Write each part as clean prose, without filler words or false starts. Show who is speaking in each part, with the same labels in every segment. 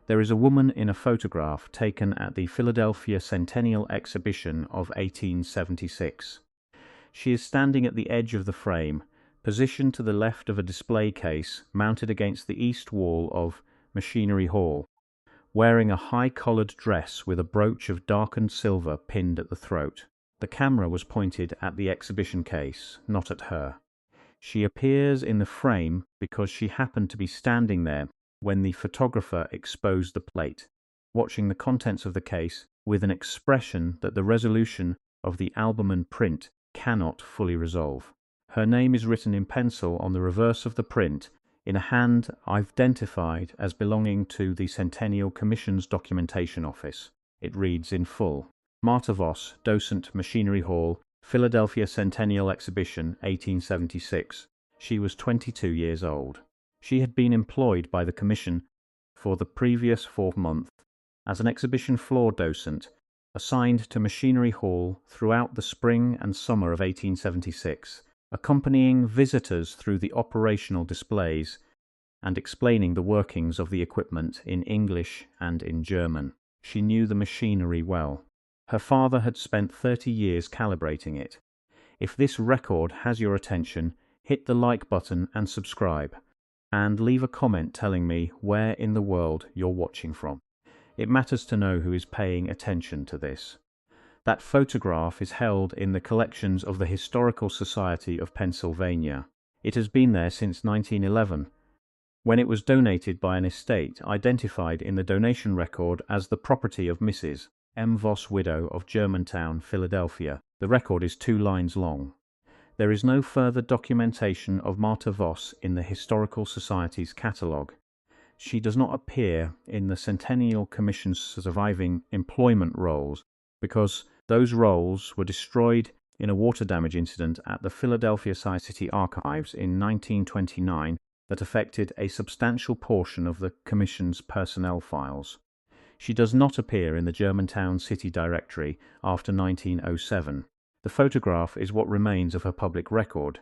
Speaker 1: There is a woman in a photograph taken at the Philadelphia Centennial Exhibition of 1876. She is standing at the edge of the frame, positioned to the left of a display case mounted against the east wall of Machinery Hall, wearing a high-collared dress with a brooch of darkened silver pinned at the throat. The camera was pointed at the exhibition case, not at her. She appears in the frame because she happened to be standing there when the photographer exposed the plate, watching the contents of the case with an expression that the resolution of the albumen print cannot fully resolve. Her name is written in pencil on the reverse of the print in a hand identified as belonging to the Centennial Commission's Documentation Office. It reads in full: Marta Voss, Docent, Machinery Hall, Philadelphia Centennial Exhibition, 1876. She was 22 years old. She had been employed by the Commission for the previous 4 months as an exhibition floor docent, assigned to Machinery Hall throughout the spring and summer of 1876, accompanying visitors through the operational displays and explaining the workings of the equipment in English and in German. She knew the machinery well. Her father had spent 30 years calibrating it. If this record has your attention, hit the like button and subscribe, and leave a comment telling me where in the world you're watching from. It matters to know who is paying attention to this. That photograph is held in the collections of the Historical Society of Pennsylvania. It has been there since 1911, when it was donated by an estate identified in the donation record as the property of Mrs. M. Voss, widow of Germantown, Philadelphia. The record is 2 lines long. There is no further documentation of Marta Voss in the Historical Society's catalogue. She does not appear in the Centennial Commission's surviving employment rolls because those rolls were destroyed in a water damage incident at the Philadelphia City Archives in 1929 that affected a substantial portion of the Commission's personnel files. She does not appear in the Germantown City Directory after 1907. The photograph is what remains of her public record,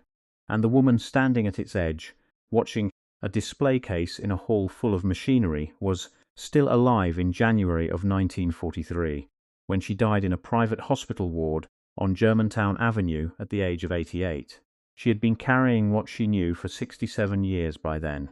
Speaker 1: and the woman standing at its edge, watching a display case in a hall full of machinery, was still alive in January of 1943, when she died in a private hospital ward on Germantown Avenue at the age of 88. She had been carrying what she knew for 67 years by then,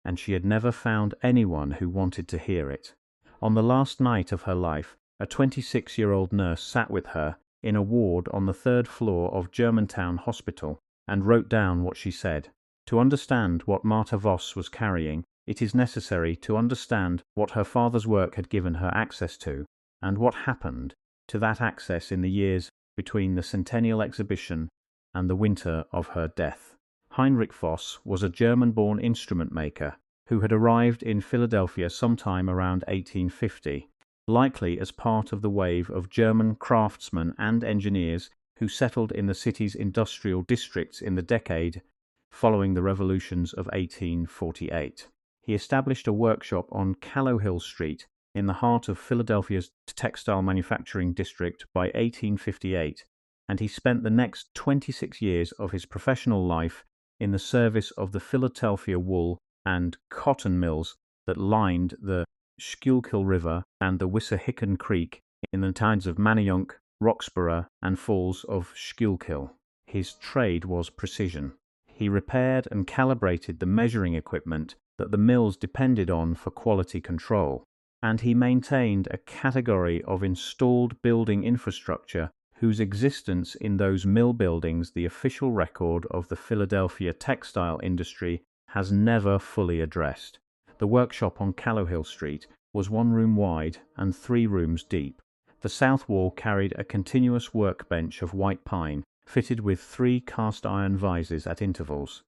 Speaker 1: and she had never found anyone who wanted to hear it. On the last night of her life, a 26-year-old nurse sat with her in a ward on the 3rd floor of Germantown Hospital and wrote down what she said. To understand what Marta Voss was carrying, it is necessary to understand what her father's work had given her access to, and what happened to that access in the years between the Centennial Exhibition and the winter of her death. Heinrich Voss was a German-born instrument maker who had arrived in Philadelphia sometime around 1850, likely as part of the wave of German craftsmen and engineers who settled in the city's industrial districts in the decade following the revolutions of 1848. He established a workshop on Callowhill Street in the heart of Philadelphia's textile manufacturing district by 1858, and he spent the next 26 years of his professional life in the service of the Philadelphia wool and cotton mills that lined the Schuylkill River and the Wissahickon Creek in the towns of Manayunk, Roxborough, and Falls of Schuylkill. His trade was precision. He repaired and calibrated the measuring equipment that the mills depended on for quality control, and he maintained a category of installed building infrastructure whose existence in those mill buildings the official record of the Philadelphia textile industry has never fully addressed. The workshop on Callowhill Street was 1 room wide and 3 rooms deep. The south wall carried a continuous workbench of white pine, fitted with 3 cast-iron vises at intervals.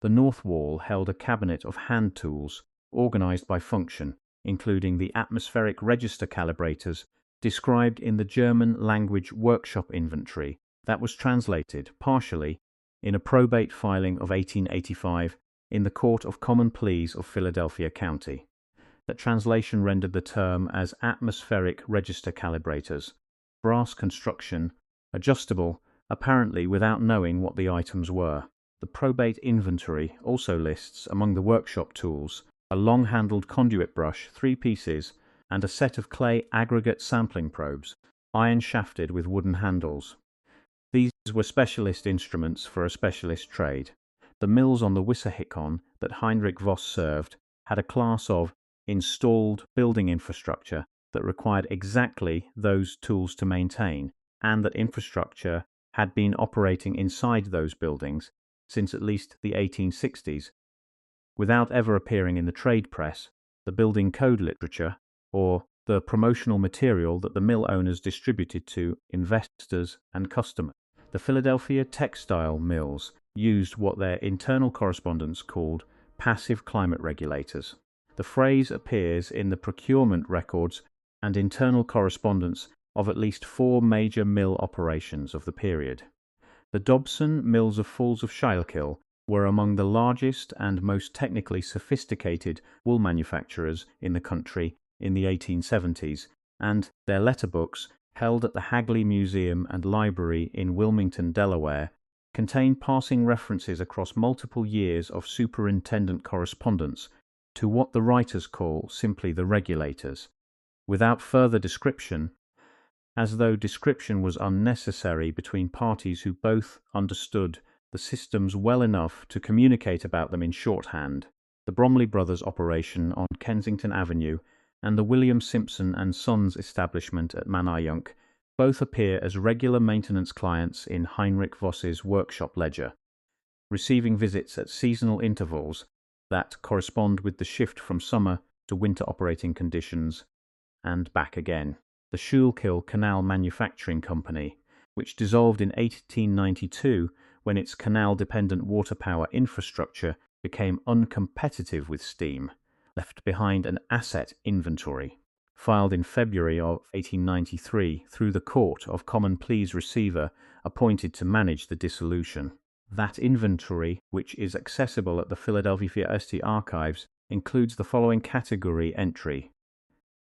Speaker 1: The north wall held a cabinet of hand tools, organized by function, including the atmospheric register calibrators described in the German language workshop inventory that was translated, partially, in a probate filing of 1885 in the Court of Common Pleas of Philadelphia County. That translation rendered the term as atmospheric register calibrators, brass construction, adjustable, apparently without knowing what the items were. The probate inventory also lists among the workshop tools a long-handled conduit brush, 3 pieces, and a set of clay aggregate sampling probes, iron-shafted with wooden handles. These were specialist instruments for a specialist trade. The mills on the Wissahickon that Heinrich Voss served had a class of installed building infrastructure that required exactly those tools to maintain, and that infrastructure had been operating inside those buildings since at least the 1860s, without ever appearing in the trade press, the building code literature, or the promotional material that the mill owners distributed to investors and customers. The Philadelphia textile mills used what their internal correspondents called passive climate regulators. The phrase appears in the procurement records and internal correspondence of at least 4 major mill operations of the period. The Dobson mills of Falls of Schuylkill were among the largest and most technically sophisticated wool manufacturers in the country in the 1870s, and their letterbooks, held at the Hagley Museum and Library in Wilmington, Delaware, contain passing references across multiple years of superintendent correspondence to what the writers call simply the regulators, without further description, as though description was unnecessary between parties who both understood the systems well enough to communicate about them in shorthand. The Bromley Brothers operation on Kensington Avenue and the William Simpson and Sons establishment at Manayunk both appear as regular maintenance clients in Heinrich Voss's workshop ledger, receiving visits at seasonal intervals that correspond with the shift from summer to winter operating conditions and back again. The Schuylkill Canal Manufacturing Company, which dissolved in 1892 when its canal-dependent water power infrastructure became uncompetitive with steam, left behind an asset inventory, filed in February of 1893 through the Court of Common Pleas receiver appointed to manage the dissolution. That inventory, which is accessible at the Philadelphia ST Archives, includes the following category entry: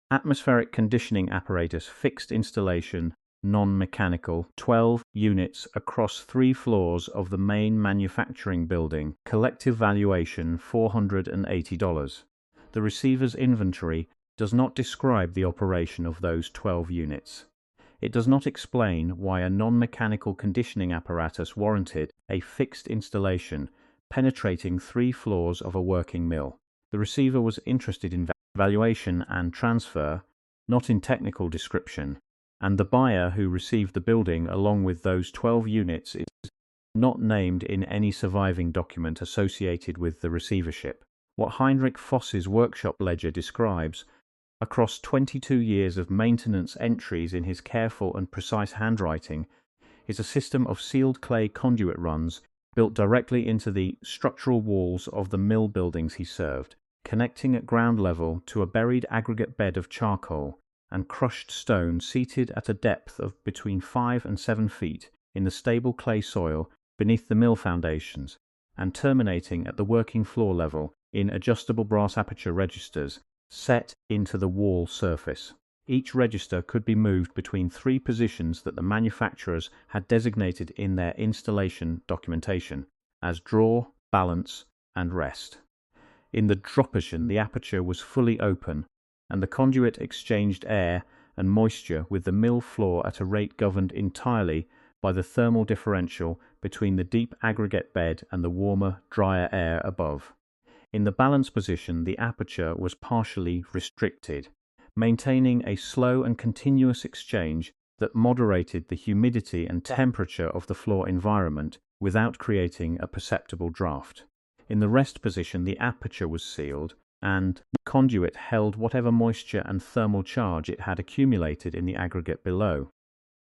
Speaker 1: atmospheric conditioning apparatus, fixed installation, non-mechanical, 12 units across 3 floors of the main manufacturing building, collective valuation $480. The receiver's inventory does not describe the operation of those 12 units. It does not explain why a non-mechanical conditioning apparatus warranted a fixed installation penetrating 3 floors of a working mill. The receiver was interested in valuation and transfer, not in technical description, and the buyer who received the building along with those 12 units is not named in any surviving document associated with the receivership. What Heinrich Voss's workshop ledger describes, across 22 years of maintenance entries in his careful and precise handwriting, is a system of sealed clay conduit runs built directly into the structural walls of the mill buildings he served, connecting at ground level to a buried aggregate bed of charcoal and crushed stone seated at a depth of between 5 and 7 feet in the stable clay soil beneath the mill foundations, and terminating at the working floor level in adjustable brass aperture registers set into the wall surface. Each register could be moved between 3 positions that the manufacturers had designated in their installation documentation as draw, balance, and rest. In the draw position, the aperture was fully open, and the conduit exchanged air and moisture with the mill floor at a rate governed entirely by the thermal differential between the deep aggregate bed and the warmer, drier air above. In the balance position, the aperture was partially restricted, maintaining a slow and continuous exchange that moderated the humidity and temperature of the floor environment without creating a perceptible draft. In the rest position, the aperture was sealed, and the conduit held whatever moisture and thermal charge it had accumulated in the aggregate below,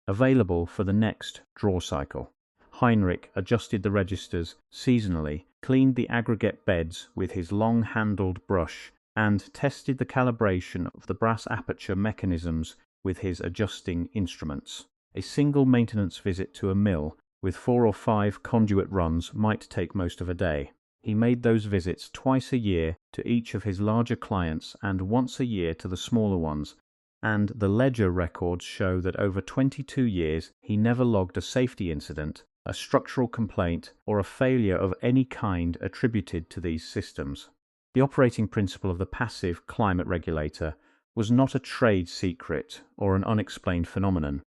Speaker 1: available for the next draw cycle. Heinrich adjusted the registers seasonally, cleaned the aggregate beds with his long-handled brush, and tested the calibration of the brass aperture mechanisms with his adjusting instruments. A single maintenance visit to a mill with 4 or 5 conduit runs might take most of a day. He made those visits twice a year to each of his larger clients and once a year to the smaller ones, and the ledger records show that over 22 years he never logged a safety incident, a structural complaint, or a failure of any kind attributed to these systems. The operating principle of the passive climate regulator was not a trade secret or an unexplained phenomenon.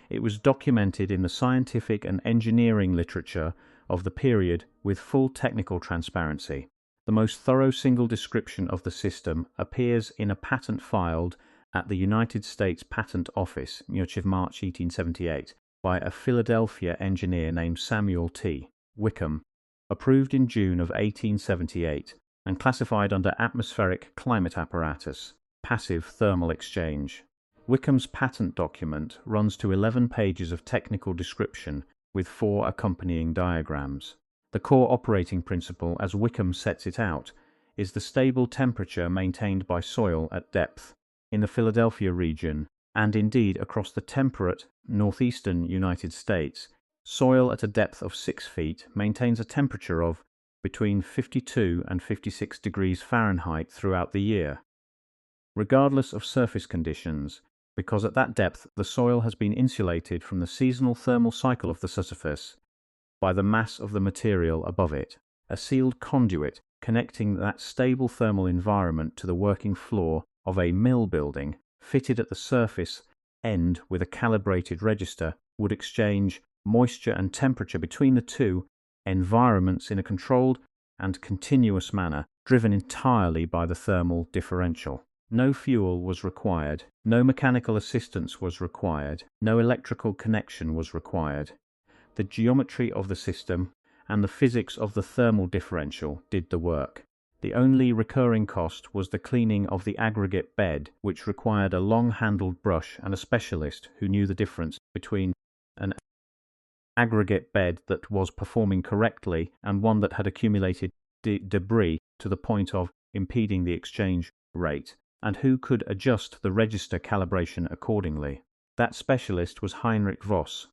Speaker 1: It was documented in the scientific and engineering literature of the period with full technical transparency. The most thorough single description of the system appears in a patent filed at the United States Patent Office, March 1878, by a Philadelphia engineer named Samuel T. Wickham, approved in June of 1878, and classified under atmospheric climate apparatus, passive thermal exchange. Wickham's patent document runs to 11 pages of technical description with 4 accompanying diagrams. The core operating principle, as Wickham sets it out, is the stable temperature maintained by soil at depth in the Philadelphia region, and indeed across the temperate northeastern United States. Soil at a depth of 6 feet maintains a temperature of between 52 and 56 degrees Fahrenheit throughout the year, regardless of surface conditions, because at that depth the soil has been insulated from the seasonal thermal cycle of the surface by the mass of the material above it, a sealed conduit connecting that stable thermal environment to the working floor of a mill building, fitted at the surface end with a calibrated register, would exchange moisture and temperature between the two environments in a controlled and continuous manner, driven entirely by the thermal differential. No fuel was required, no mechanical assistance was required, no electrical connection was required. The geometry of the system and the physics of the thermal differential did the work. The only recurring cost was the cleaning of the aggregate bed, which required a long-handled brush and a specialist who knew the difference between an aggregate bed that was performing correctly and one that had accumulated debris to the point of impeding the exchange rate, and who could adjust the register calibration accordingly. That specialist was Heinrich Voss,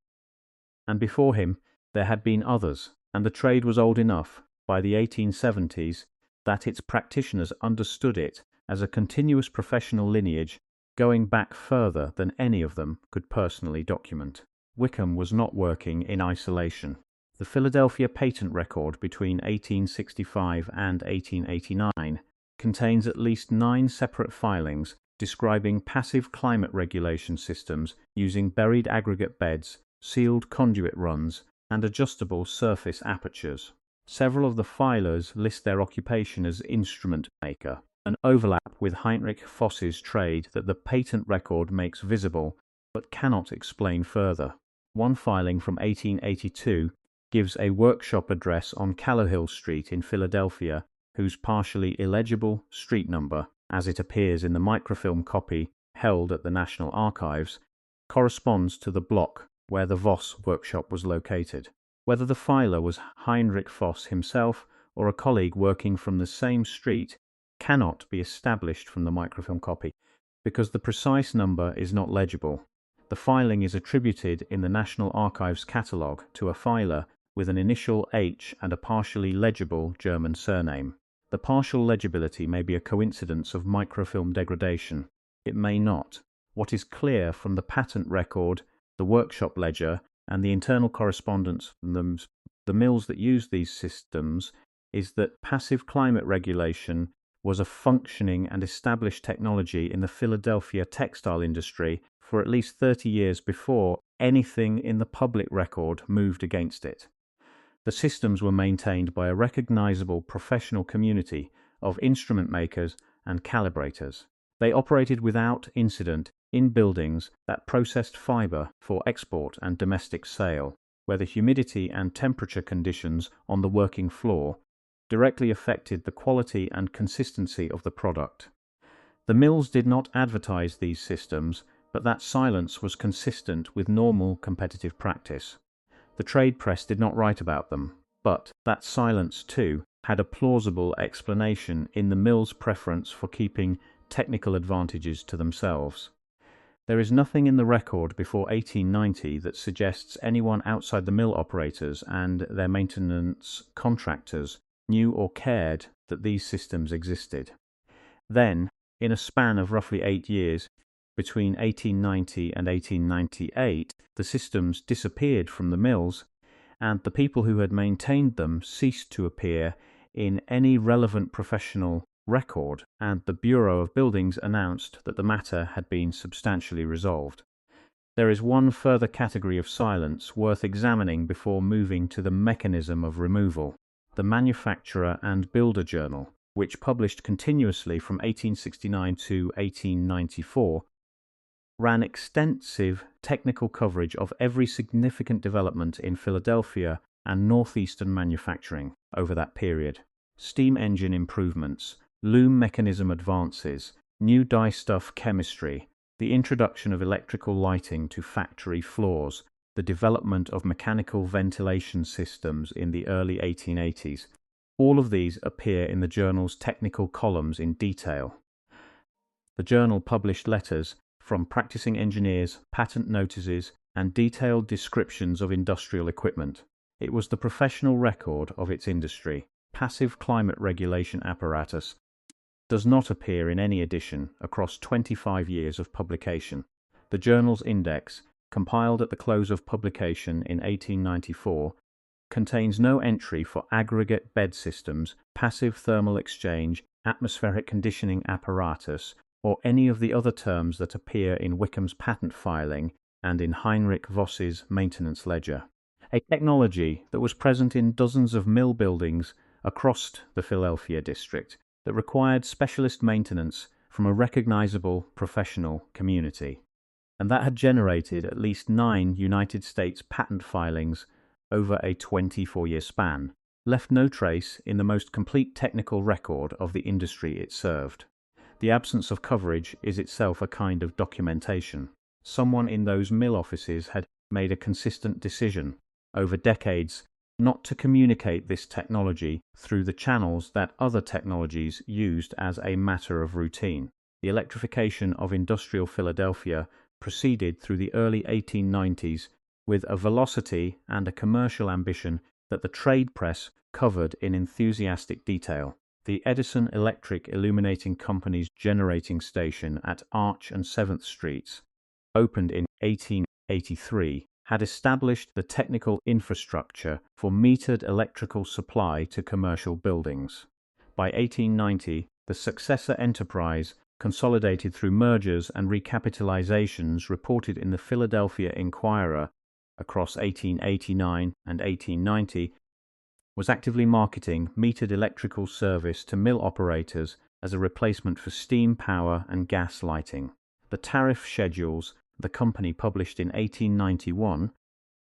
Speaker 1: and before him there had been others, and the trade was old enough, by the 1870s, that its practitioners understood it as a continuous professional lineage going back further than any of them could personally document. Wickham was not working in isolation. The Philadelphia patent record between 1865 and 1889 contains at least 9 separate filings describing passive climate regulation systems using buried aggregate beds, sealed conduit runs, and adjustable surface apertures. Several of the filers list their occupation as instrument maker, an overlap with Heinrich Voss's trade that the patent record makes visible but cannot explain further. One filing from 1882 gives a workshop address on Callowhill Street in Philadelphia, whose partially illegible street number, as it appears in the microfilm copy held at the National Archives, corresponds to the block where the Voss workshop was located. Whether the filer was Heinrich Voss himself or a colleague working from the same street cannot be established from the microfilm copy, because the precise number is not legible. The filing is attributed in the National Archives catalogue to a filer with an initial H and a partially legible German surname. The partial legibility may be a coincidence of microfilm degradation. It may not. What is clear from the patent record, the workshop ledger, and the internal correspondence from the mills that use these systems is that passive climate regulation was a functioning and established technology in the Philadelphia textile industry for at least 30 years before anything in the public record moved against it. The systems were maintained by a recognizable professional community of instrument makers and calibrators. They operated without incident in buildings that processed fiber for export and domestic sale, where the humidity and temperature conditions on the working floor directly affected the quality and consistency of the product. The mills did not advertise these systems, but that silence was consistent with normal competitive practice. The trade press did not write about them, but that silence, too, had a plausible explanation in the mill's preference for keeping technical advantages to themselves. There is nothing in the record before 1890 that suggests anyone outside the mill operators and their maintenance contractors knew or cared that these systems existed. Then, in a span of roughly 8 years, between 1890 and 1898, the systems disappeared from the mills, and the people who had maintained them ceased to appear in any relevant professional record, and the Bureau of Buildings announced that the matter had been substantially resolved. There is one further category of silence worth examining before moving to the mechanism of removal: the Manufacturer and Builder Journal, which published continuously from 1869 to 1894, ran extensive technical coverage of every significant development in Philadelphia and northeastern manufacturing over that period: steam engine improvements, loom mechanism advances, new dyestuff chemistry, the introduction of electrical lighting to factory floors, the development of mechanical ventilation systems in the early 1880s. All of these appear in the journal's technical columns in detail. The journal published letters from practicing engineers, patent notices, and detailed descriptions of industrial equipment. It was the professional record of its industry. Passive climate regulation apparatus does not appear in any edition across 25 years of publication. The journal's index, compiled at the close of publication in 1894, contains no entry for aggregate bed systems, passive thermal exchange, atmospheric conditioning apparatus, or any of the other terms that appear in Wickham's patent filing and in Heinrich Voss's maintenance ledger. A technology that was present in dozens of mill buildings across the Philadelphia district that required specialist maintenance from a recognizable professional community, and that had generated at least 9 United States patent filings over a 24-year span, left no trace in the most complete technical record of the industry it served. The absence of coverage is itself a kind of documentation. Someone in those mill offices had made a consistent decision over decades not to communicate this technology through the channels that other technologies used as a matter of routine. The electrification of industrial Philadelphia proceeded through the early 1890s with a velocity and a commercial ambition that the trade press covered in enthusiastic detail. The Edison Electric Illuminating Company's generating station at Arch and 7th Streets, opened in 1883, had established the technical infrastructure for metered electrical supply to commercial buildings. By 1890, the successor enterprise, consolidated through mergers and recapitalizations reported in the Philadelphia Inquirer across 1889 and 1890, was actively marketing metered electrical service to mill operators as a replacement for steam power and gas lighting. The tariff schedules the company published in 1891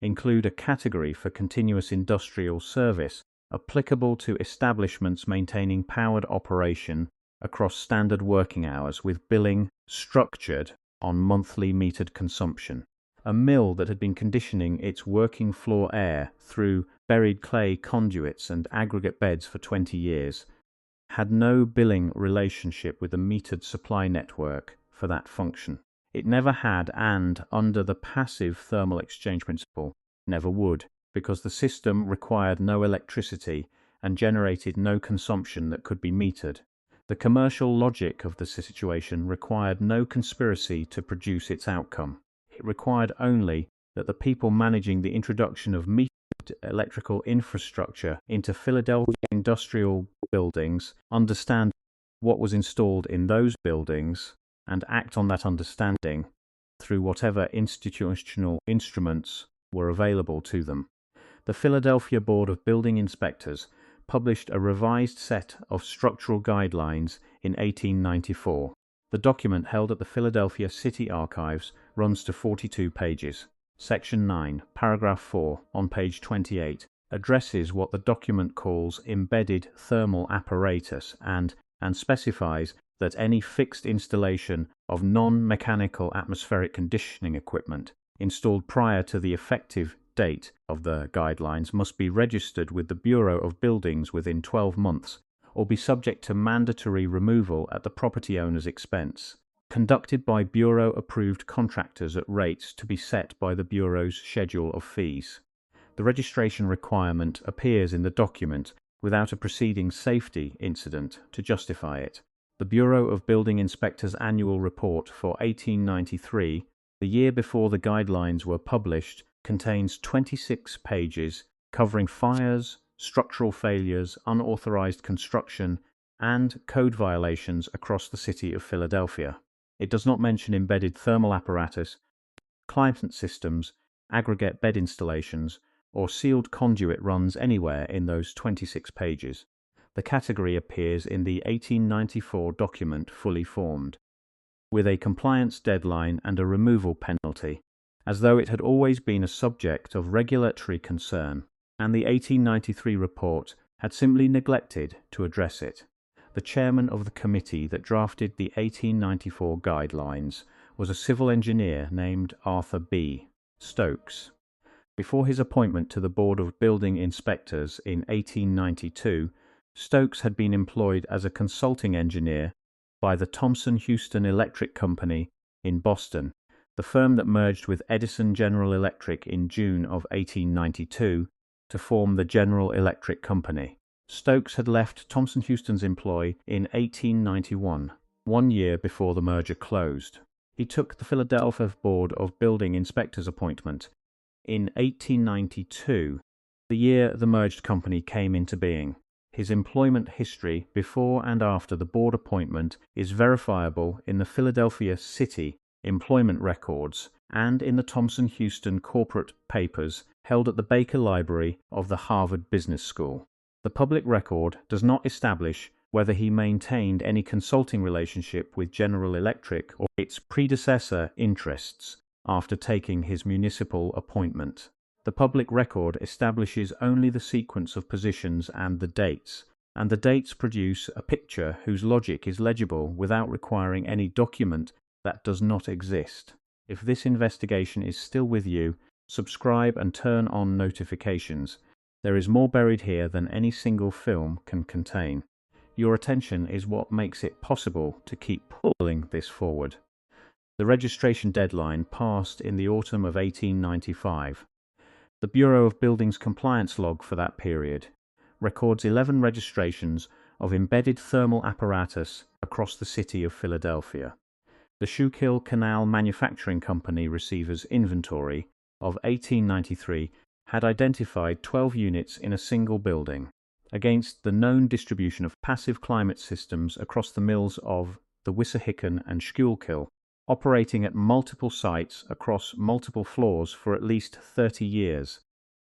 Speaker 1: include a category for continuous industrial service applicable to establishments maintaining powered operation across standard working hours, with billing structured on monthly metered consumption. A mill that had been conditioning its working floor air through buried clay conduits and aggregate beds for 20 years had no billing relationship with the metered supply network for that function. It never had, and under the passive thermal exchange principle, never would, because the system required no electricity and generated no consumption that could be metered. The commercial logic of the situation required no conspiracy to produce its outcome. It required only that the people managing the introduction of metered electrical infrastructure into Philadelphia industrial buildings understand what was installed in those buildings and act on that understanding through whatever institutional instruments were available to them. The Philadelphia Board of Building Inspectors published a revised set of structural guidelines in 1894. The document, held at the Philadelphia City Archives, runs to 42 pages. Section 9, paragraph 4, on page 28, addresses what the document calls embedded thermal apparatus and specifies that any fixed installation of non-mechanical atmospheric conditioning equipment installed prior to the effective date of the guidelines must be registered with the Bureau of Buildings within 12 months or be subject to mandatory removal at the property owner's expense, conducted by Bureau-approved contractors at rates to be set by the Bureau's schedule of fees. The registration requirement appears in the document without a preceding safety incident to justify it. The Bureau of Building Inspectors' annual report for 1893, the year before the guidelines were published, contains 26 pages covering fires, structural failures, unauthorized construction, and code violations across the city of Philadelphia. It does not mention embedded thermal apparatus, climate systems, aggregate bed installations, or sealed conduit runs anywhere in those 26 pages. The category appears in the 1894 document fully formed, with a compliance deadline and a removal penalty, as though it had always been a subject of regulatory concern, and the 1893 report had simply neglected to address it. The chairman of the committee that drafted the 1894 guidelines was a civil engineer named Arthur B. Stokes. Before his appointment to the Board of Building Inspectors in 1892, Stokes had been employed as a consulting engineer by the Thomson-Houston Electric Company in Boston, the firm that merged with Edison General Electric in June of 1892 to form the General Electric Company. Stokes had left Thomson-Houston's employ in 1891, 1 year before the merger closed. He took the Philadelphia Board of Building Inspectors appointment in 1892, the year the merged company came into being. His employment history before and after the board appointment is verifiable in the Philadelphia City employment records and in the Thomson-Houston corporate papers held at the Baker Library of the Harvard Business School. The public record does not establish whether he maintained any consulting relationship with General Electric or its predecessor interests after taking his municipal appointment. The public record establishes only the sequence of positions and the dates produce a picture whose logic is legible without requiring any document that does not exist. If this investigation is still with you, subscribe and turn on notifications. There is more buried here than any single film can contain. Your attention is what makes it possible to keep pulling this forward. The registration deadline passed in the autumn of 1895. The Bureau of Buildings compliance log for that period records 11 registrations of embedded thermal apparatus across the city of Philadelphia. The Schuylkill Canal Manufacturing Company receiver's inventory of 1893 had identified 12 units in a single building, against the known distribution of passive climate systems across the mills of the Wissahickon and Schuylkill, operating at multiple sites across multiple floors for at least 30 years.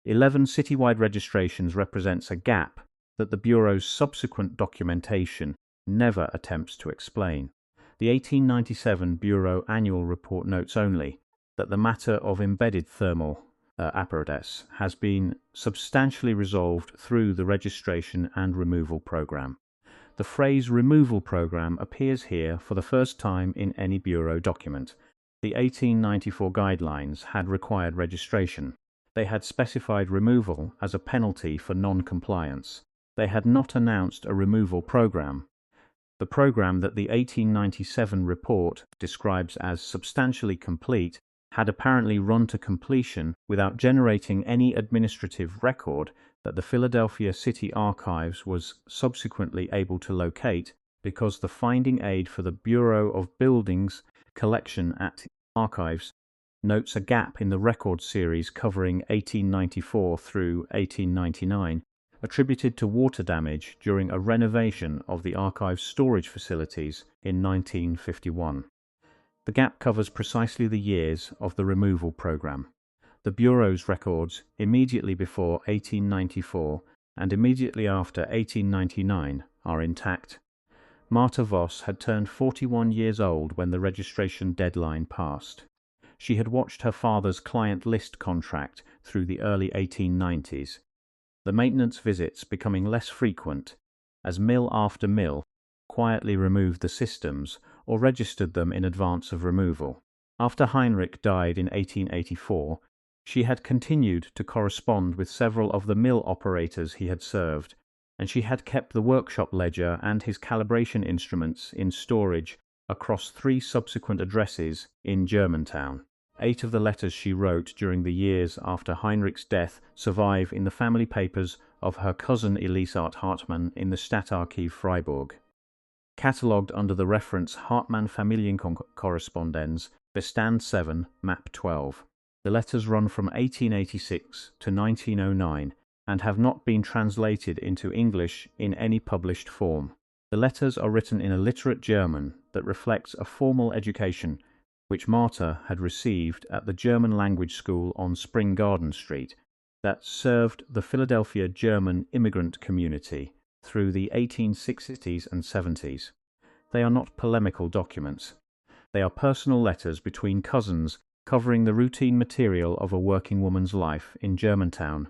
Speaker 1: 11 citywide registrations represents a gap that the Bureau's subsequent documentation never attempts to explain. The 1897 Bureau Annual Report notes only that the matter of embedded thermal apparatus has been substantially resolved through the registration and removal program. The phrase removal program appears here for the first time in any Bureau document. The 1894 guidelines had required registration. They had specified removal as a penalty for non-compliance. They had not announced a removal program. The program that the 1897 report describes as substantially complete had apparently run to completion without generating any administrative record that the Philadelphia City Archives was subsequently able to locate, because the finding aid for the Bureau of Buildings collection at Archives notes a gap in the record series covering 1894 through 1899, attributed to water damage during a renovation of the Archives storage facilities in 1951. The gap covers precisely the years of the removal program. The Bureau's records immediately before 1894 and immediately after 1899 are intact. Marta Voss had turned 41 years old when the registration deadline passed. She had watched her father's client list contract through the early 1890s, the maintenance visits becoming less frequent as mill after mill quietly removed the systems or registered them in advance of removal. After Heinrich died in 1884, she had continued to correspond with several of the mill operators he had served, and she had kept the workshop ledger and his calibration instruments in storage across 3 subsequent addresses in Germantown. 8 of the letters she wrote during the years after Heinrich's death survive in the family papers of her cousin Elisart Hartmann in the Stadtarchiv Freiburg. Catalogued under the reference Hartmann Familienkorrespondenz, Bestand 7, Map 12. The letters run from 1886 to 1909 and have not been translated into English in any published form. The letters are written in a literate German that reflects a formal education which Marta had received at the German language school on Spring Garden Street that served the Philadelphia German immigrant community through the 1860s and 70s. They are not polemical documents. They are personal letters between cousins covering the routine material of a working woman's life in Germantown.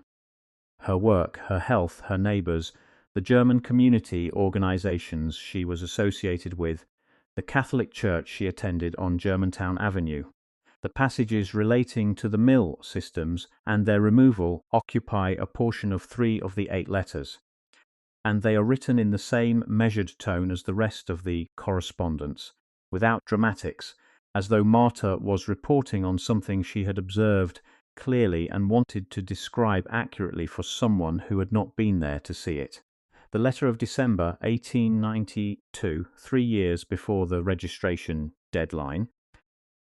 Speaker 1: Her work, her health, her neighbors, the German community organizations she was associated with, the Catholic church she attended on Germantown Avenue. The passages relating to the mill systems and their removal occupy a portion of 3 of the 8 letters, and they are written in the same measured tone as the rest of the correspondence, without dramatics, as though Marta was reporting on something she had observed clearly and wanted to describe accurately for someone who had not been there to see it. The letter of December 1892, 3 years before the registration deadline,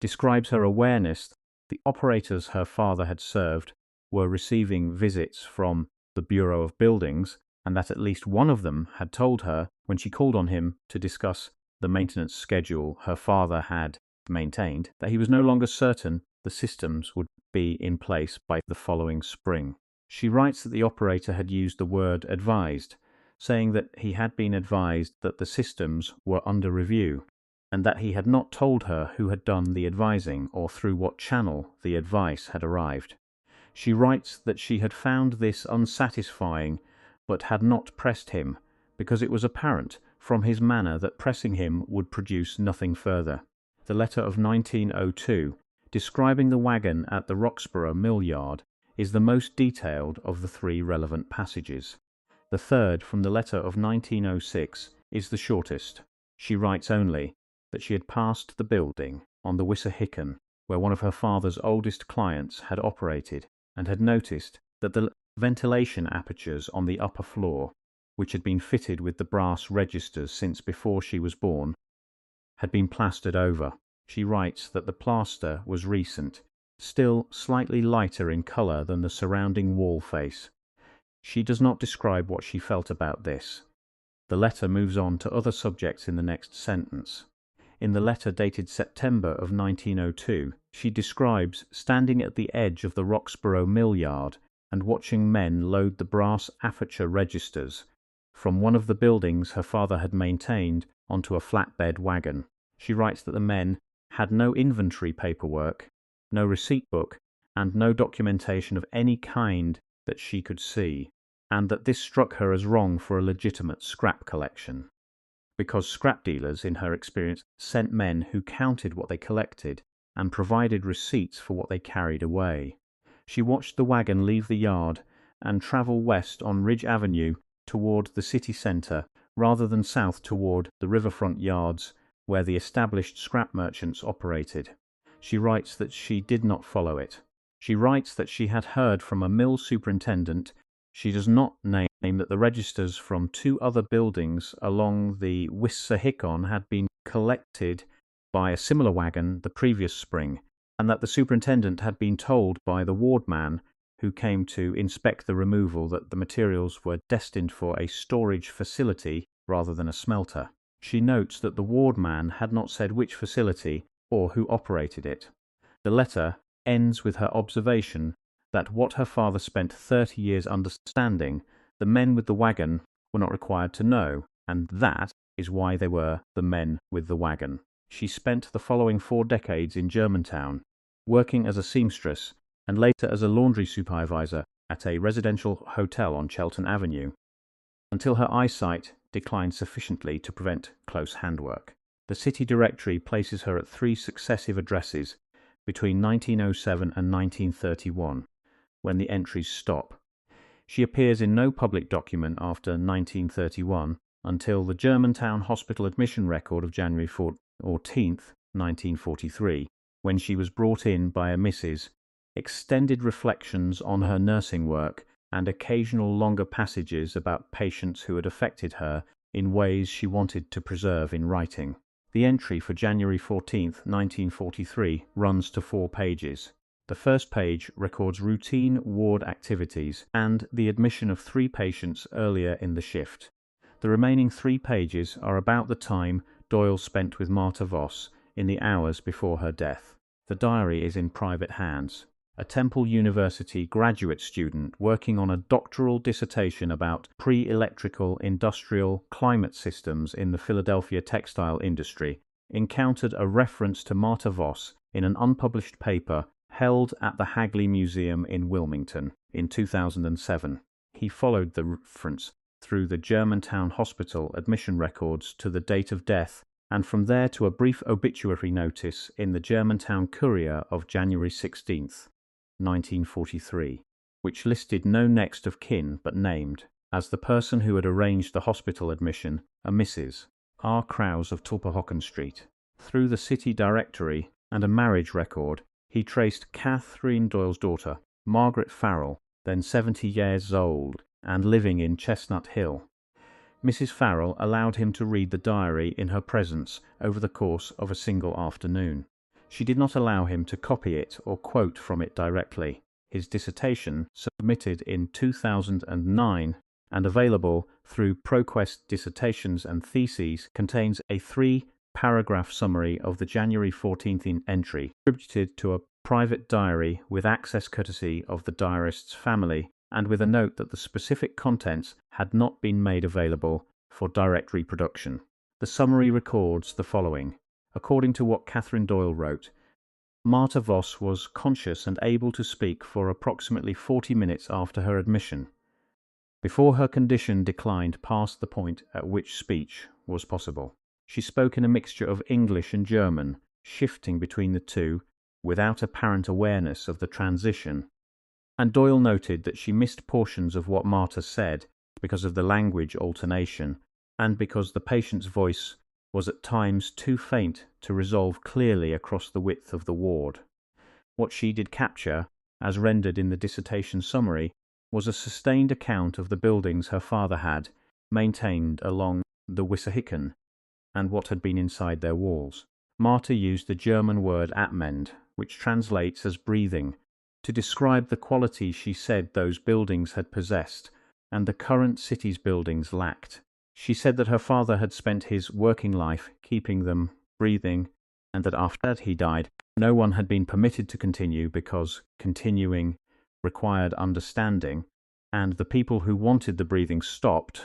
Speaker 1: describes her awareness that the operators her father had served were receiving visits from the Bureau of Buildings, and that at least one of them had told her, when she called on him to discuss the maintenance schedule her father had maintained, that he was no longer certain the systems would be in place by the following spring. She writes that the operator had used the word advised, saying that he had been advised that the systems were under review, and that he had not told her who had done the advising or through what channel the advice had arrived. She writes that she had found this unsatisfying, but had not pressed him, because it was apparent from his manner that pressing him would produce nothing further. The letter of 1902, describing the wagon at the Roxborough mill yard, is the most detailed of the 3 relevant passages. The third, from the letter of 1906, is the shortest. She writes only that she had passed the building on the Wissahickon, where one of her father's oldest clients had operated, and had noticed that the ventilation apertures on the upper floor, which had been fitted with the brass registers since before she was born, had been plastered over. She writes that the plaster was recent, still slightly lighter in colour than the surrounding wall face. She does not describe what she felt about this. The letter moves on to other subjects in the next sentence. In the letter dated September of 1902, she describes standing at the edge of the Roxborough mill yard and watching men load the brass aperture registers from one of the buildings her father had maintained onto a flatbed wagon. She writes that the men had no inventory paperwork, no receipt book, and no documentation of any kind that she could see, and that this struck her as wrong for a legitimate scrap collection, because scrap dealers, in her experience, sent men who counted what they collected and provided receipts for what they carried away. She watched the wagon leave the yard and travel west on Ridge Avenue toward the city centre, rather than south toward the riverfront yards where the established scrap merchants operated. She writes that she did not follow it. She writes that she had heard from a mill superintendent. She does not name that the registers from 2 other buildings along the Wissahickon had been collected by a similar wagon the previous spring, and that the superintendent had been told by the wardman who came to inspect the removal that the materials were destined for a storage facility rather than a smelter. She notes that the wardman had not said which facility or who operated it. The letter ends with her observation that what her father spent 30 years understanding, the men with the wagon were not required to know, and that is why they were the men with the wagon. She spent the following 4 decades in Germantown, working as a seamstress and later as a laundry supervisor at a residential hotel on Chelton Avenue, until her eyesight declined sufficiently to prevent close handwork. The city directory places her at 3 successive addresses between 1907 and 1931, when the entries stop. She appears in no public document after 1931 until the Germantown Hospital admission record of January 14th, 1943, when she was brought in by a Mrs. Extended reflections on her nursing work and occasional longer passages about patients who had affected her in ways she wanted to preserve in writing. The entry for January 14th, 1943 runs to 4 pages. The first page records routine ward activities and the admission of 3 patients earlier in the shift. The remaining 3 pages are about the time Doyle spent with Marta Voss in the hours before her death. The diary is in private hands. A Temple University graduate student working on a doctoral dissertation about pre-electrical industrial climate systems in the Philadelphia textile industry encountered a reference to Marta Voss in an unpublished paper held at the Hagley Museum in Wilmington in 2007. He followed the reference through the Germantown Hospital admission records to the date of death, and from there to a brief obituary notice in the Germantown Courier of January 16, 1943, which listed no next of kin but named, as the person who had arranged the hospital admission, a Mrs. R. Krause of Tulpehocken Street. Through the city directory and a marriage record, he traced Catherine Doyle's daughter, Margaret Farrell, then 70 years old and living in Chestnut Hill. Mrs. Farrell allowed him to read the diary in her presence over the course of a single afternoon. She did not allow him to copy it or quote from it directly. His dissertation, submitted in 2009 and available through ProQuest Dissertations and Theses, contains a 3-paragraph summary of the January 14th entry, attributed to a private diary with access courtesy of the diarist's family, and with a note that the specific contents had not been made available for direct reproduction. The summary records the following. According to what Catherine Doyle wrote, Marta Voss was conscious and able to speak for approximately 40 minutes after her admission, before her condition declined past the point at which speech was possible. She spoke in a mixture of English and German, shifting between the two without apparent awareness of the transition, and Doyle noted that she missed portions of what Marta said because of the language alternation and because the patient's voice was at times too faint to resolve clearly across the width of the ward. What she did capture, as rendered in the dissertation summary, was a sustained account of the buildings her father had maintained along the Wissahickon and what had been inside their walls. Marta used the German word Atmend, which translates as breathing, to describe the quality she said those buildings had possessed and the current city's buildings lacked. She said that her father had spent his working life keeping them breathing, and that after he died, no one had been permitted to continue because continuing required understanding, and the people who wanted the breathing stopped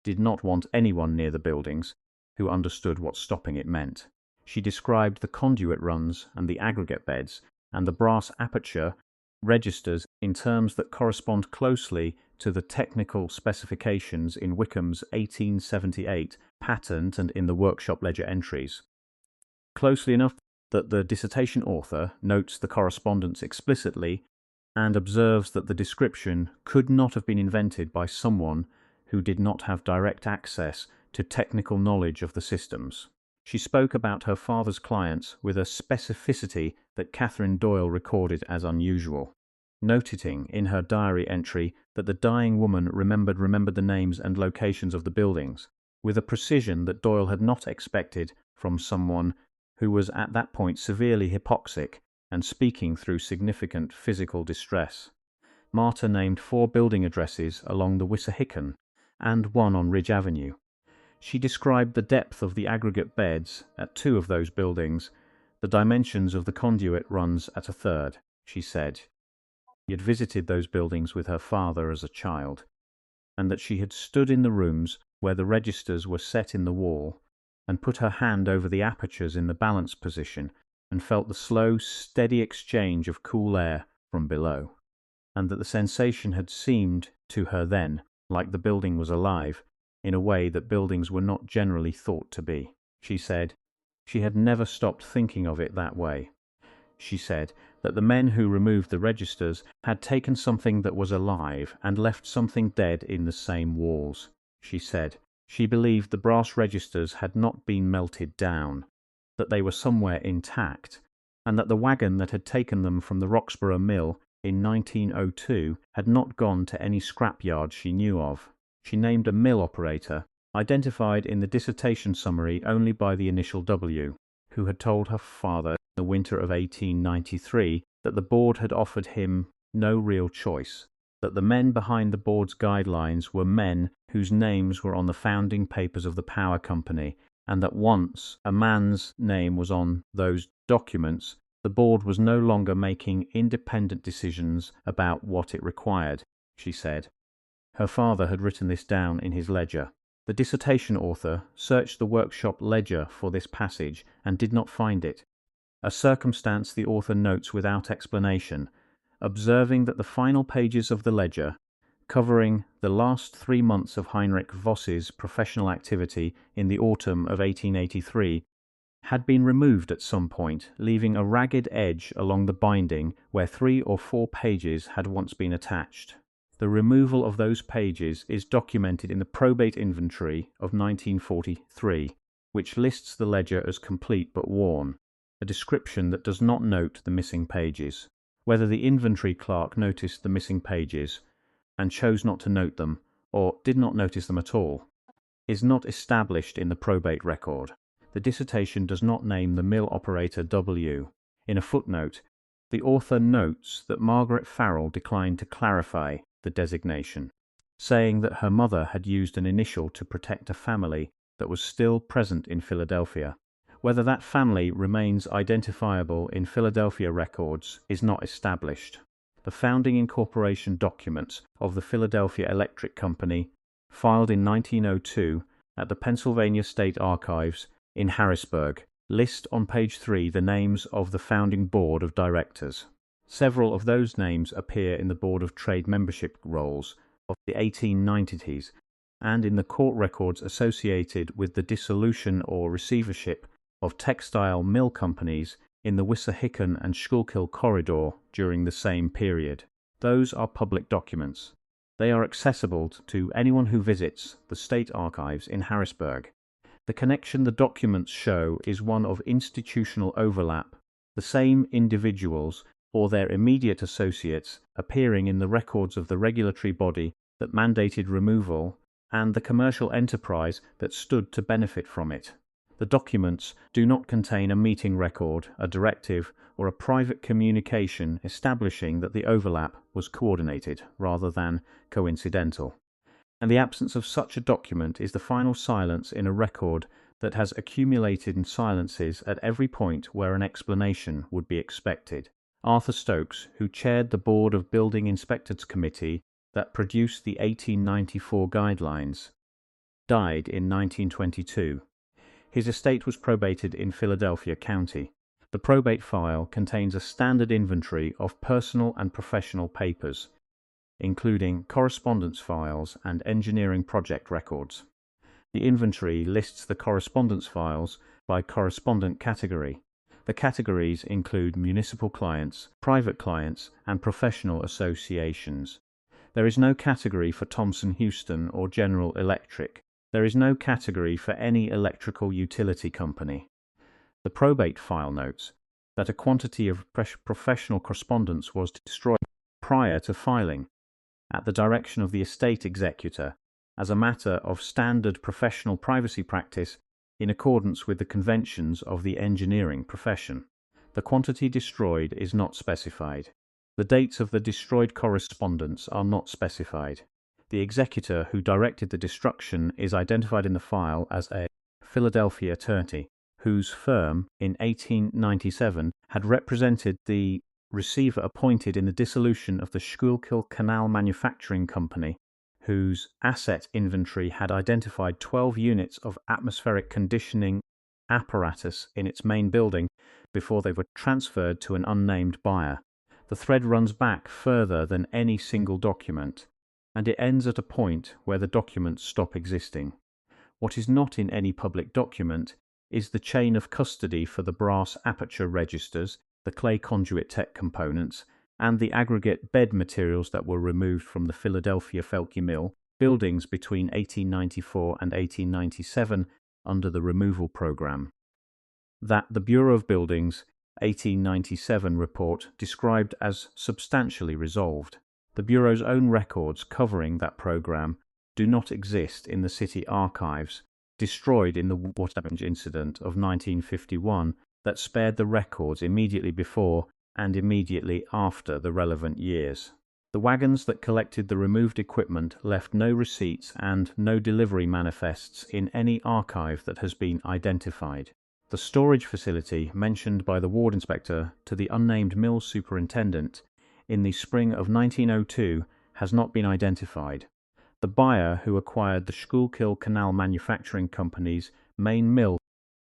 Speaker 1: did not want anyone near the buildings who understood what stopping it meant. She described the conduit runs and the aggregate beds and the brass aperture registers in terms that correspond closely to the technical specifications in Wickham's 1878 patent and in the workshop ledger entries. Closely enough that the dissertation author notes the correspondence explicitly and observes that the description could not have been invented by someone who did not have direct access to technical knowledge of the systems. She spoke about her father's clients with a specificity that Catherine Doyle recorded as unusual, noting in her diary entry that the dying woman remembered the names and locations of the buildings, with a precision that Doyle had not expected from someone who was at that point severely hypoxic and speaking through significant physical distress. Marta named 4 building addresses along the Wissahickon and 1 on Ridge Avenue. She described the depth of the aggregate beds at 2 of those buildings, the dimensions of the conduit runs at a 3rd. She said she had visited those buildings with her father as a child, and that she had stood in the rooms where the registers were set in the wall and put her hand over the apertures in the balance position and felt the slow, steady exchange of cool air from below, and that the sensation had seemed to her then like the building was alive in a way that buildings were not generally thought to be. She said she had never stopped thinking of it that way. She said that the men who removed the registers had taken something that was alive and left something dead in the same walls. She said she believed the brass registers had not been melted down, that they were somewhere intact, and that the wagon that had taken them from the Roxborough Mill in 1902 had not gone to any scrapyard she knew of. She named a mill operator, identified in the dissertation summary only by the initial W, who had told her father in the winter of 1893 that the board had offered him no real choice, that the men behind the board's guidelines were men whose names were on the founding papers of the power company, and that once a man's name was on those documents, the board was no longer making independent decisions about what it required, she said. Her father had written this down in his ledger. The dissertation author searched the workshop ledger for this passage and did not find it, a circumstance the author notes without explanation, observing that the final pages of the ledger, covering the last 3 months of Heinrich Voss's professional activity in the autumn of 1883, had been removed at some point, leaving a ragged edge along the binding where 3 or 4 pages had once been attached. The removal of those pages is documented in the probate inventory of 1943, which lists the ledger as complete but worn, a description that does not note the missing pages. Whether the inventory clerk noticed the missing pages and chose not to note them, or did not notice them at all, is not established in the probate record. The dissertation does not name the mill operator W. In a footnote, the author notes that Margaret Farrell declined to clarify the designation, saying that her mother had used an initial to protect a family that was still present in Philadelphia. Whether that family remains identifiable in Philadelphia records is not established. The founding incorporation documents of the Philadelphia Electric Company, filed in 1902 at the Pennsylvania State Archives in Harrisburg, list on page 3 the names of the founding board of directors. Several of those names appear in the Board of Trade membership rolls of the 1890s and in the court records associated with the dissolution or receivership of textile mill companies in the Wissahickon and Schuylkill corridor during the same period. Those are public documents. They are accessible to anyone who visits the State Archives in Harrisburg. The connection the documents show is one of institutional overlap, the same individuals or their immediate associates appearing in the records of the regulatory body that mandated removal and the commercial enterprise that stood to benefit from it. The documents do not contain a meeting record, a directive, or a private communication establishing that the overlap was coordinated rather than coincidental. And the absence of such a document is the final silence in a record that has accumulated in silences at every point where an explanation would be expected. Arthur Stokes, who chaired the Board of Building Inspectors Committee that produced the 1894 guidelines, died in 1922. His estate was probated in Philadelphia County. The probate file contains a standard inventory of personal and professional papers, including correspondence files and engineering project records. The inventory lists the correspondence files by correspondent category. The categories include municipal clients, private clients, and professional associations. There is no category for Thomson Houston or General Electric. There is no category for any electrical utility company. The probate file notes that a quantity of professional correspondence was destroyed prior to filing, at the direction of the estate executor, as a matter of standard professional privacy practice in accordance with the conventions of the engineering profession. The quantity destroyed is not specified. The dates of the destroyed correspondence are not specified. The executor who directed the destruction is identified in the file as a Philadelphia attorney, whose firm, in 1897, had represented the receiver appointed in the dissolution of the Schuylkill Canal Manufacturing Company, whose asset inventory had identified 12 units of atmospheric conditioning apparatus in its main building before they were transferred to an unnamed buyer. The thread runs back further than any single document, and it ends at a point where the documents stop existing. What is not in any public document is the chain of custody for the brass aperture registers, the clay conduit tech components, and the aggregate bed materials that were removed from the Philadelphia Felke Mill buildings between 1894 and 1897 under the removal program. That the Bureau of Buildings 1897 report described as substantially resolved. The Bureau's own records covering that program do not exist in the city archives, destroyed in the water damage incident of 1951 that spared the records immediately before and immediately after the relevant years. The wagons that collected the removed equipment left no receipts and no delivery manifests in any archive that has been identified. The storage facility mentioned by the ward inspector to the unnamed mill superintendent in the spring of 1902 has not been identified. The buyer who acquired the Schuylkill Canal Manufacturing Company's main mill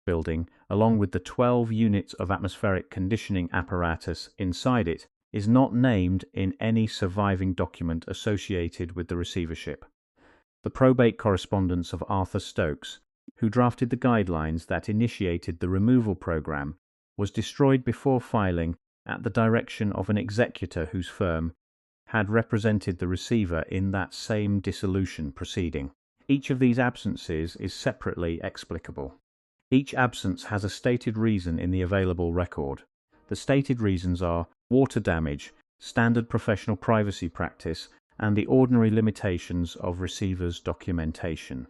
Speaker 1: building, along with the 12 units of atmospheric conditioning apparatus inside it, is not named in any surviving document associated with the receivership. The probate correspondence of Arthur Stokes, who drafted the guidelines that initiated the removal program, was destroyed before filing at the direction of an executor whose firm had represented the receiver in that same dissolution proceeding. Each of these absences is separately explicable. Each absence has a stated reason in the available record. The stated reasons are water damage, standard professional privacy practice, and the ordinary limitations of receiver's documentation.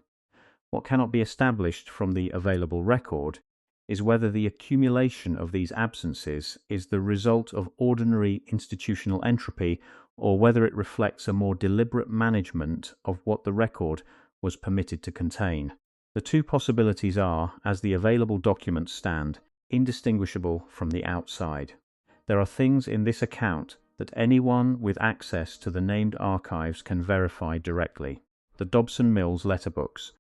Speaker 1: What cannot be established from the available record is whether the accumulation of these absences is the result of ordinary institutional entropy or whether it reflects a more deliberate management of what the record was permitted to contain. The two possibilities are, as the available documents stand, indistinguishable from the outside. There are things in this account that anyone with access to the named archives can verify directly. The Dobson Mills letterbooks,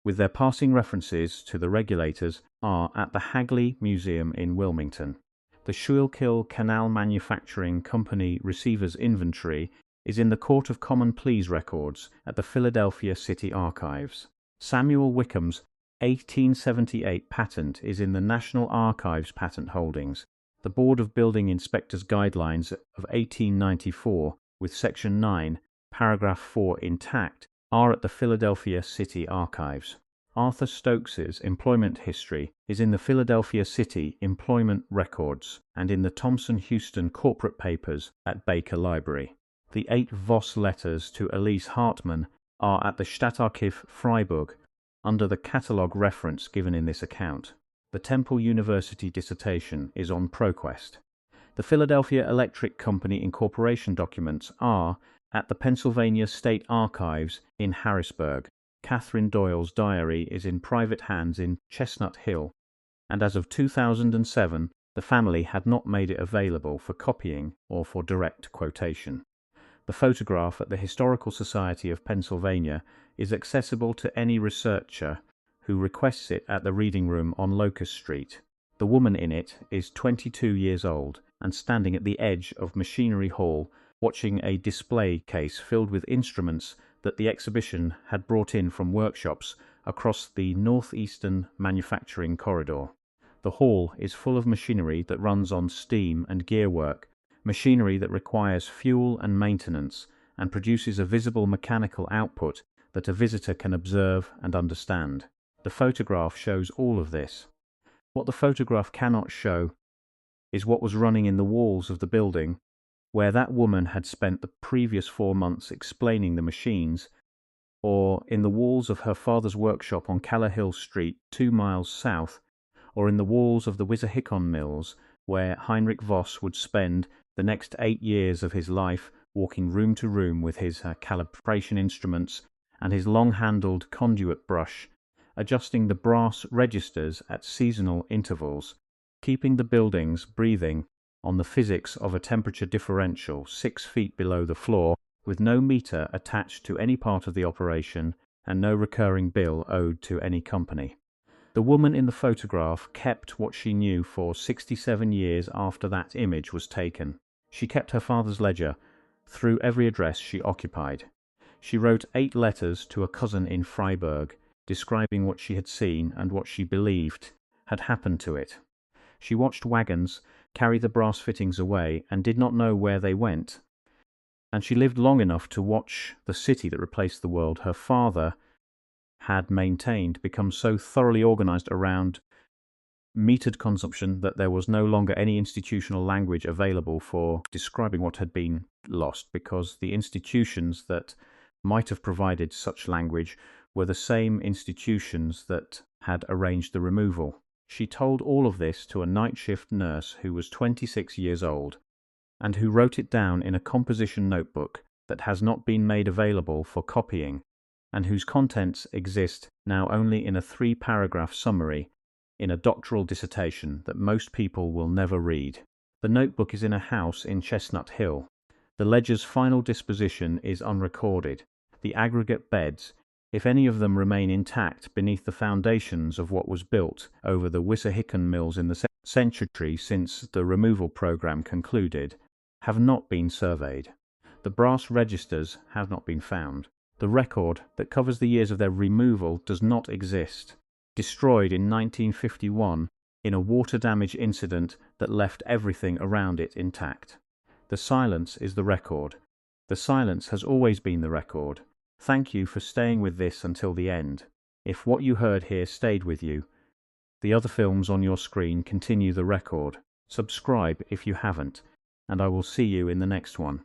Speaker 1: with their passing references to the regulators, are at the Hagley Museum in Wilmington. The Schuylkill Canal Manufacturing Company receiver's inventory is in the Court of Common Pleas records at the Philadelphia City Archives. Samuel Wickham's 1878 patent is in the National Archives patent holdings. The Board of Building Inspectors Guidelines of 1894, with Section 9, Paragraph 4 intact, are at the Philadelphia City Archives. Arthur Stokes's employment history is in the Philadelphia City Employment Records and in the Thomson-Houston Corporate Papers at Baker Library. The 8 Voss letters to Elise Hartmann are at the Stadtarchiv Freiburg under the catalogue reference given in this account. The Temple University dissertation is on ProQuest. The Philadelphia Electric Company Incorporation documents are at the Pennsylvania State Archives in Harrisburg. Catherine Doyle's diary is in private hands in Chestnut Hill, and as of 2007, the family had not made it available for copying or for direct quotation. The photograph at the Historical Society of Pennsylvania is accessible to any researcher who requests it at the reading room on Locust Street. The woman in it is 22 years old and standing at the edge of Machinery Hall watching a display case filled with instruments that the exhibition had brought in from workshops across the northeastern manufacturing corridor. The hall is full of machinery that runs on steam and gearwork, machinery that requires fuel and maintenance and produces a visible mechanical output that a visitor can observe and understand. The photograph shows all of this. What the photograph cannot show is what was running in the walls of the building where that woman had spent the previous 4 months explaining the machines, or in the walls of her father's workshop on Callowhill Street 2 miles south, or in the walls of the Wissahickon Mills where Heinrich Voss would spend the next 8 years of his life walking room to room with his calibration instruments and his long-handled conduit brush, adjusting the brass registers at seasonal intervals, keeping the buildings breathing on the physics of a temperature differential 6 feet below the floor, with no meter attached to any part of the operation and no recurring bill owed to any company. The woman in the photograph kept what she knew for 67 years after that image was taken. She kept her father's ledger through every address she occupied. She wrote 8 letters to a cousin in Freiburg, describing what she had seen and what she believed had happened to it. She watched Wagons carry the brass fittings away and did not know where they went. And she lived long enough to watch the city that replaced the world her father had maintained become so thoroughly organized around metered consumption that there was no longer any institutional language available for describing what had been lost, because the institutions that might have provided such language were the same institutions that had arranged the removal. She told all of this to a night shift nurse who was 26 years old, and who wrote it down in a composition notebook that has not been made available for copying, and whose contents exist now only in a 3-paragraph summary in a doctoral dissertation that most people will never read. The notebook is in a house in Chestnut Hill. The ledger's final disposition is unrecorded. The aggregate beds, if any of them remain intact beneath the foundations of what was built over the Wissahickon mills in the century since the removal program concluded, have not been surveyed. The brass registers have not been found. The record that covers the years of their removal does not exist. Destroyed in 1951 in a water damage incident that left everything around it intact. The silence is the record. The silence has always been the record. Thank you for staying with this until the end. If what you heard here stayed with you, the other films on your screen continue the record. Subscribe if you haven't, and I will see you in the next one.